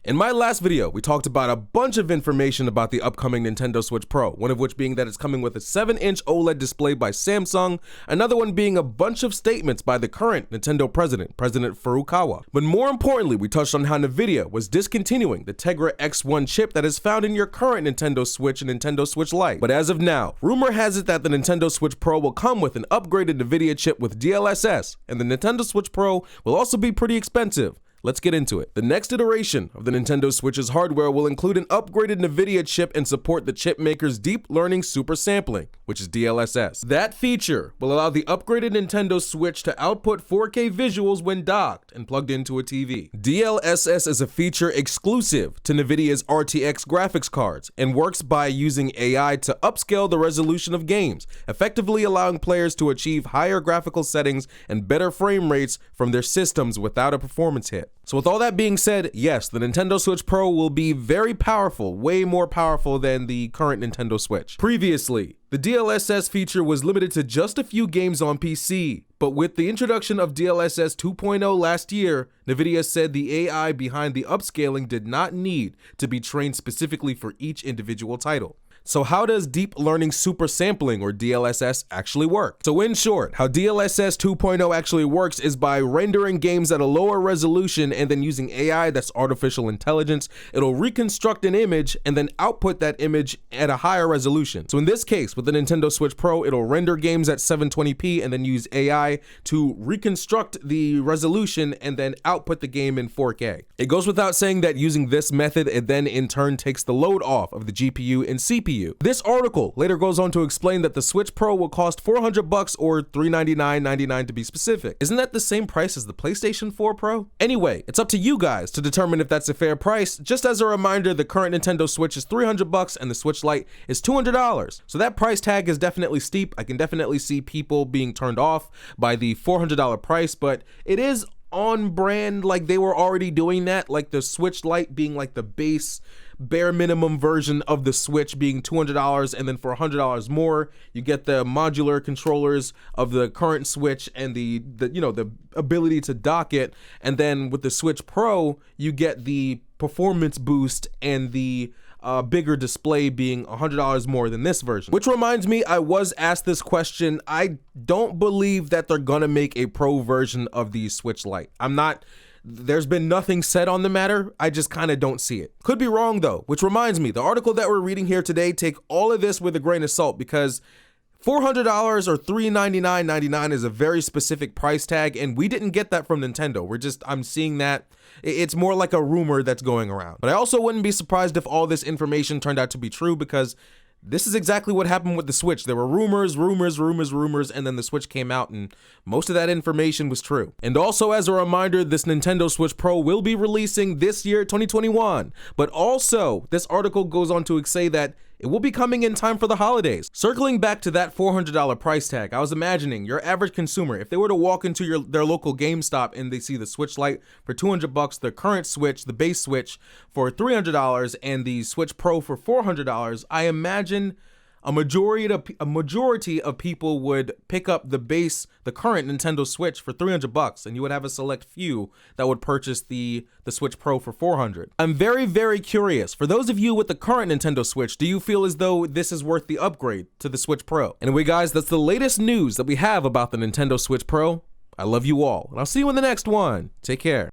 In my last video, we talked about a bunch of information about the upcoming Nintendo Switch Pro, one of which being that it's coming with a 7-inch OLED display by Samsung, another one being a bunch of statements by the current Nintendo president, President Furukawa. But more importantly, we touched on how Nvidia was discontinuing the Tegra X1 chip that is found in your current Nintendo Switch and Nintendo Switch Lite. But as of now, rumor has it that the Nintendo Switch Pro will come with an upgraded Nvidia chip with DLSS, and the Nintendo Switch Pro will also be pretty expensive. Let's get into it. The next iteration of the Nintendo Switch's hardware will include an upgraded Nvidia chip and support the chip maker's Deep Learning Super Sampling, which is DLSS. That feature will allow the upgraded Nintendo Switch to output 4K visuals when docked and plugged into a TV. DLSS is a feature exclusive to Nvidia's RTX graphics cards and works by using AI to upscale the resolution of games, effectively allowing players to achieve higher graphical settings and better frame rates from their systems without a performance hit. So with all that being said, yes, the Nintendo Switch Pro will be very powerful, way more powerful than the current Nintendo Switch. Previously, the DLSS feature was limited to just a few games on PC, but with the introduction of DLSS 2.0 last year, Nvidia said the AI behind the upscaling did not need to be trained specifically for each individual title. So how does Deep Learning Super Sampling, or DLSS, actually work? So in short, how DLSS 2.0 actually works is by rendering games at a lower resolution and then using AI, that's artificial intelligence, it'll reconstruct an image and then output that image at a higher resolution. So in this case, with the Nintendo Switch Pro, it'll render games at 720p and then use AI to reconstruct the resolution and then output the game in 4K. It goes without saying that using this method, it then in turn takes the load off of the GPU and CPU. This article later goes on to explain that the Switch Pro will cost $400 or $399.99 to be specific. Isn't that the same price as the PlayStation 4 Pro? Anyway, it's up to you guys to determine if that's a fair price. Just as a reminder, the current Nintendo Switch is $300 and the Switch Lite is $200. So that price tag is definitely steep. I can definitely see people being turned off by the $400 price, but it is on brand, like they were already doing that, like the Switch Lite being like the base bare minimum version of the Switch being $200, and then for $100 more you get the modular controllers of the current Switch and the ability to dock it, and then with the Switch Pro you get the performance boost and the bigger display being $100 more than this version. Which reminds me, I was asked this question. I don't believe that they're gonna make a pro version of the Switch Lite. There's been nothing said on the matter. I just kind of don't see it. Could be wrong though, which reminds me, the article that we're reading here today, take all of this with a grain of salt, because $400 or $399.99 is a very specific price tag, and we didn't get that from Nintendo. I'm seeing that. It's more like a rumor that's going around. But I also wouldn't be surprised if all this information turned out to be true, because this is exactly what happened with the Switch. There were rumors, and then the Switch came out and most of that information was true. And also, as a reminder, this Nintendo Switch Pro will be releasing this year, 2021. But also, this article goes on to say that it will be coming in time for the holidays. Circling back to that $400 price tag, I was imagining your average consumer, if they were to walk into their local GameStop and they see the Switch Lite for $200, the current Switch, the base Switch, for $300, and the Switch Pro for $400, I imagine a majority of people would pick up the current Nintendo Switch for $300, and you would have a select few that would purchase the Switch Pro for $400. I'm very, very curious. For those of you with the current Nintendo Switch, do you feel as though this is worth the upgrade to the Switch Pro? Anyway, guys, that's the latest news that we have about the Nintendo Switch Pro. I love you all, and I'll see you in the next one. Take care.